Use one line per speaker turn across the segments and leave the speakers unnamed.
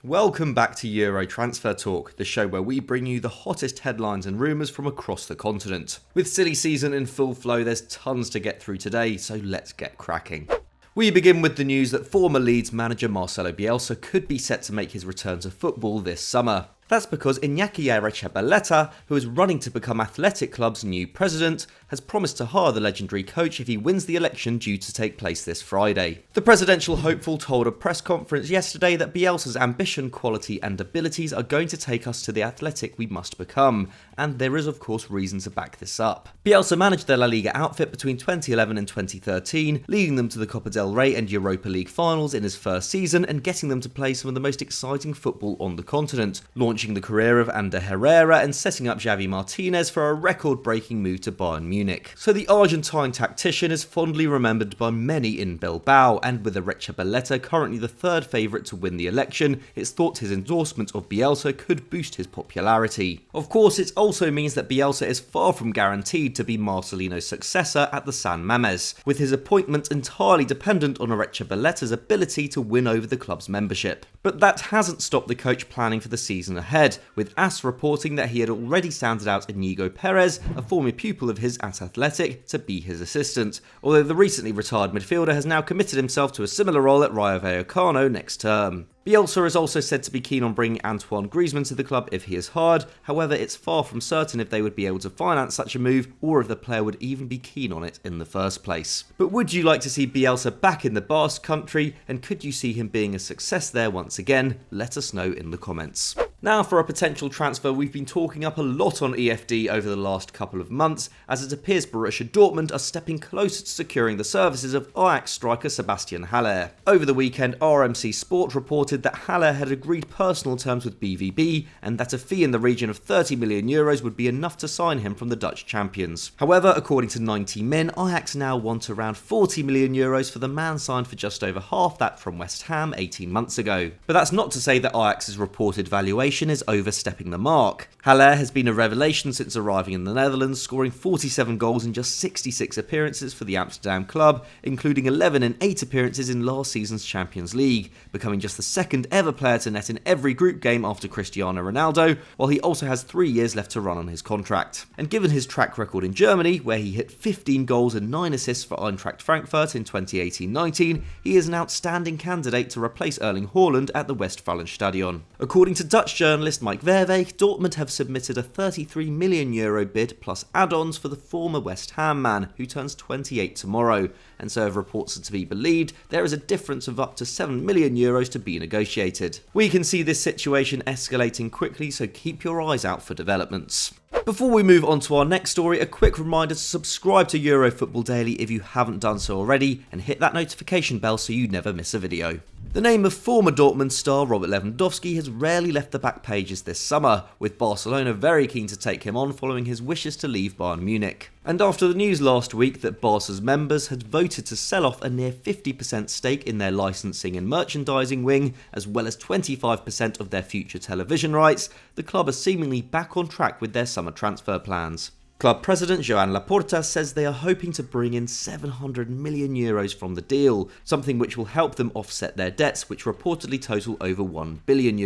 Welcome back to Euro Transfer Talk, the show where we bring you the hottest headlines and rumours from across the continent. With silly season in full flow, there's tons to get through today, so let's get cracking. We begin with the news that former Leeds manager Marcelo Bielsa could be set to make his return to football this summer. That's because Iñaki Aretxabaleta, who is running to become Athletic Club's new president, has promised to hire the legendary coach if he wins the election due to take place this Friday. The presidential hopeful told a press conference yesterday that Bielsa's ambition, quality and abilities are going to take us to the Athletic we must become, and there is of course reason to back this up. Bielsa managed their La Liga outfit between 2011 and 2013, leading them to the Copa del Rey and Europa League finals in his first season and getting them to play some of the most exciting football on the continent, launching the career of Ander Herrera and setting up Javi Martinez for a record-breaking move to Bayern Munich. So the Argentine tactician is fondly remembered by many in Bilbao, and with Aretxabaleta currently the third favourite to win the election, it's thought his endorsement of Bielsa could boost his popularity. Of course, it also means that Bielsa is far from guaranteed to be Marcelino's successor at the San Mamés, with his appointment entirely dependent on Aretxabaleta's ability to win over the club's membership. But that hasn't stopped the coach planning for the season ahead, with AS reporting that he had already sounded out Inigo Perez, a former pupil of his at Athletic, to be his assistant, although the recently retired midfielder has now committed himself to a similar role at Rayo Vallecano next term. Bielsa is also said to be keen on bringing Antoine Griezmann to the club if he is hired, however it's far from certain if they would be able to finance such a move or if the player would even be keen on it in the first place. But would you like to see Bielsa back in the Basque country, and could you see him being a success there once again? Let us know in the comments. Now for a potential transfer we've been talking up a lot on EFD over the last couple of months, as it appears Borussia Dortmund are stepping closer to securing the services of Ajax striker Sebastien Haller. Over the weekend, RMC Sport reported that Haller had agreed personal terms with BVB and that a fee in the region of €30 million would be enough to sign him from the Dutch champions. However, according to 90 Min, Ajax now want around €40 million for the man signed for just over half that from West Ham 18 months ago. But that's not to say that Ajax's reported valuation is overstepping the mark. Haller has been a revelation since arriving in the Netherlands, scoring 47 goals in just 66 appearances for the Amsterdam club, including 11 in 8 appearances in last season's Champions League, becoming just the second ever player to net in every group game after Cristiano Ronaldo, while he also has 3 years left to run on his contract. And given his track record in Germany, where he hit 15 goals and 9 assists for Eintracht Frankfurt in 2018-19, he is an outstanding candidate to replace Erling Haaland at the Westfalenstadion. According to Dutch journalist Mike Verweg, Dortmund have submitted a €33 million bid plus add-ons for the former West Ham man, who turns 28 tomorrow, and so if reports are to be believed, there is a difference of up to €7 million to be negotiated. We can see this situation escalating quickly, so keep your eyes out for developments. Before we move on to our next story, a quick reminder to subscribe to Euro Football Daily if you haven't done so already, and hit that notification bell so you never miss a video. The name of former Dortmund star Robert Lewandowski has rarely left the back pages this summer, with Barcelona very keen to take him on following his wishes to leave Bayern Munich. And after the news last week that Barca's members had voted to sell off a near 50% stake in their licensing and merchandising wing, as well as 25% of their future television rights, the club are seemingly back on track with their summer transfer plans. Club president Joan Laporta says they are hoping to bring in €700 million from the deal, something which will help them offset their debts, which reportedly total over €1 billion,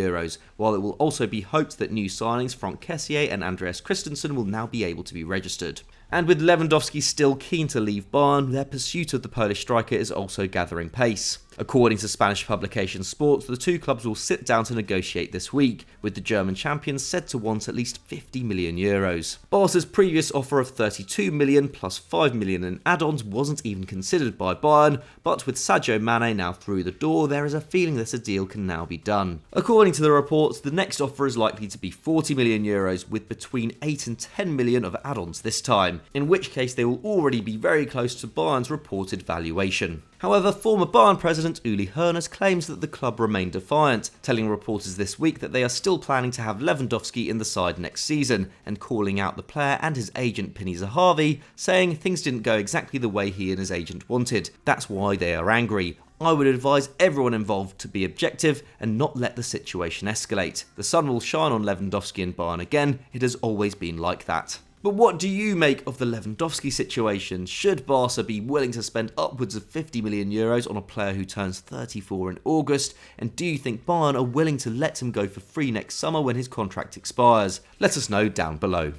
while it will also be hoped that new signings Franck Kessié and Andreas Christensen will now be able to be registered. And with Lewandowski still keen to leave Bayern, their pursuit of the Polish striker is also gathering pace. According to Spanish publication Sport, the two clubs will sit down to negotiate this week, with the German champions said to want at least €50 million. Barca's previous offer of €32 million plus €5 million in add-ons wasn't even considered by Bayern, but with Sadio Mane now through the door, there is a feeling that a deal can now be done. According to the reports, the next offer is likely to be €40 million, with between 8 and 10 million of add-ons this time, in which case they will already be very close to Bayern's reported valuation. However, former Bayern president Uli Hoeneß claims that the club remain defiant, telling reporters this week that they are still planning to have Lewandowski in the side next season, and calling out the player and his agent Pini Zahavi, saying things didn't go exactly the way he and his agent wanted. That's why they are angry. I would advise everyone involved to be objective and not let the situation escalate. The sun will shine on Lewandowski and Bayern again, it has always been like that. But what do you make of the Lewandowski situation? Should Barca be willing to spend upwards of €50 million on a player who turns 34 in August? And do you think Bayern are willing to let him go for free next summer when his contract expires? Let us know down below.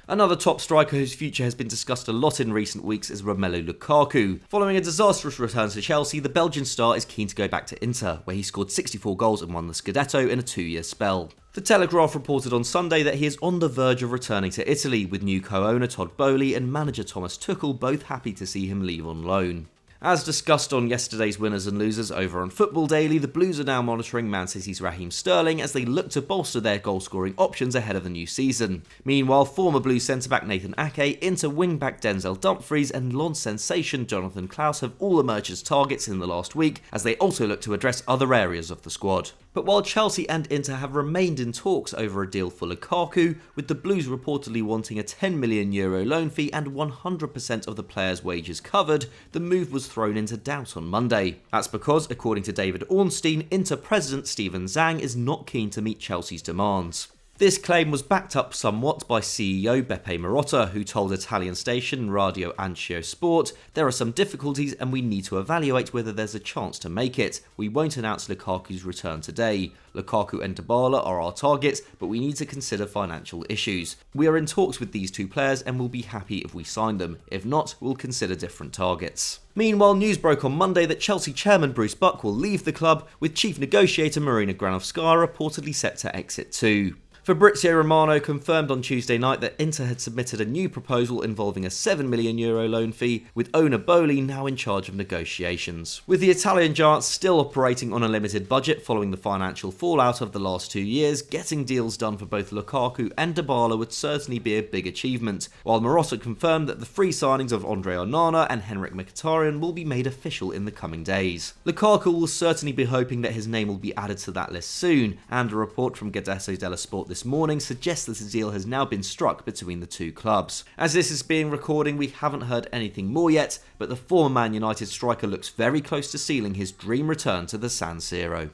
Another top striker whose future has been discussed a lot in recent weeks is Romelu Lukaku. Following a disastrous return to Chelsea, the Belgian star is keen to go back to Inter, where he scored 64 goals and won the Scudetto in a 2-year spell. The Telegraph reported on Sunday that he is on the verge of returning to Italy, with new co-owner Todd Boehly and manager Thomas Tuchel both happy to see him leave on loan. As discussed on yesterday's winners and losers over on Football Daily, the Blues are now monitoring Man City's Raheem Sterling as they look to bolster their goal-scoring options ahead of the new season. Meanwhile, former Blues centre-back Nathan Ake, Inter wing-back Denzel Dumfries and Lens sensation Jonathan Klaus have all emerged as targets in the last week, as they also look to address other areas of the squad. But while Chelsea and Inter have remained in talks over a deal for Lukaku, with the Blues reportedly wanting a €10 million loan fee and 100% of the player's wages covered, the move was thrown into doubt on Monday. That's because, according to David Ornstein, Inter president Steven Zhang is not keen to meet Chelsea's demands. This claim was backed up somewhat by CEO Beppe Marotta, who told Italian station Radio Anchio Sport, "There are some difficulties and we need to evaluate whether there's a chance to make it. We won't announce Lukaku's return today. Lukaku and Dybala are our targets, but we need to consider financial issues. We are in talks with these two players and will be happy if we sign them. If not, we'll consider different targets." Meanwhile, news broke on Monday that Chelsea chairman Bruce Buck will leave the club, with chief negotiator Marina Granovskia reportedly set to exit too. Fabrizio Romano confirmed on Tuesday night that Inter had submitted a new proposal involving a €7 million loan fee, with owner Boehly now in charge of negotiations. With the Italian giants still operating on a limited budget following the financial fallout of the last 2 years, getting deals done for both Lukaku and Dybala would certainly be a big achievement, while Marotta confirmed that the free signings of Andre Onana and Henrik Mkhitaryan will be made official in the coming days. Lukaku will certainly be hoping that his name will be added to that list soon, and a report from Gazzetta dello Sport this morning suggests that a deal has now been struck between the two clubs. As this is being recorded, we haven't heard anything more yet, but the former Man United striker looks very close to sealing his dream return to the San Siro.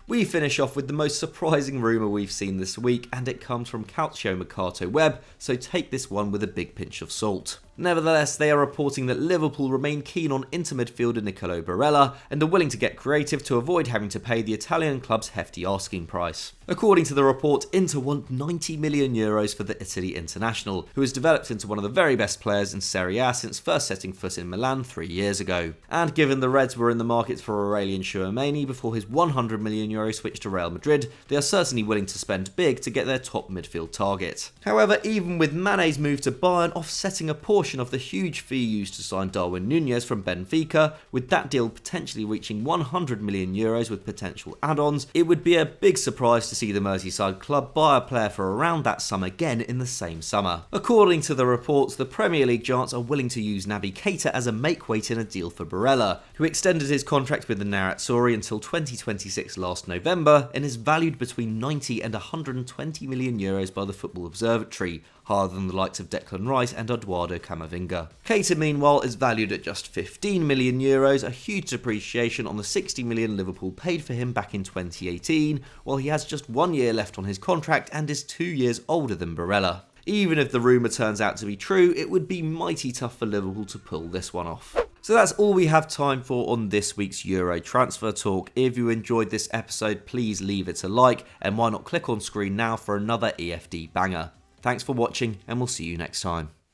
We finish off with the most surprising rumour we've seen this week, and it comes from Calcio Mercato Web, so take this one with a big pinch of salt. Nevertheless, they are reporting that Liverpool remain keen on Inter midfielder Nicolo Barella and are willing to get creative to avoid having to pay the Italian club's hefty asking price. According to the report, Inter want €90 million for the Italy international, who has developed into one of the very best players in Serie A since first setting foot in Milan 3 years ago. And given the Reds were in the market for Aurelien Tchouameni before his €100 million switch to Real Madrid, they are certainly willing to spend big to get their top midfield target. However, even with Mane's move to Bayern offsetting a portion of the huge fee used to sign Darwin Núñez from Benfica, with that deal potentially reaching €100 million with potential add-ons, it would be a big surprise to see the Merseyside club buy a player for around that sum again in the same summer. According to the reports, the Premier League giants are willing to use Naby Keita as a make-weight in a deal for Barella, who extended his contract with the Nerrazzuri until 2026 last November and is valued between €90 and €120 million by the Football Observatory, higher than the likes of Declan Rice and Eduardo Camavinga. Keita, meanwhile, is valued at just €15 million, a huge depreciation on the $60 million Liverpool paid for him back in 2018, while he has just 1 year left on his contract and is 2 years older than Barella. Even if the rumour turns out to be true, it would be mighty tough for Liverpool to pull this one off. So that's all we have time for on this week's Euro Transfer Talk. If you enjoyed this episode, please leave it a like, and why not click on screen now for another EFD banger. Thanks for watching, and we'll see you next time.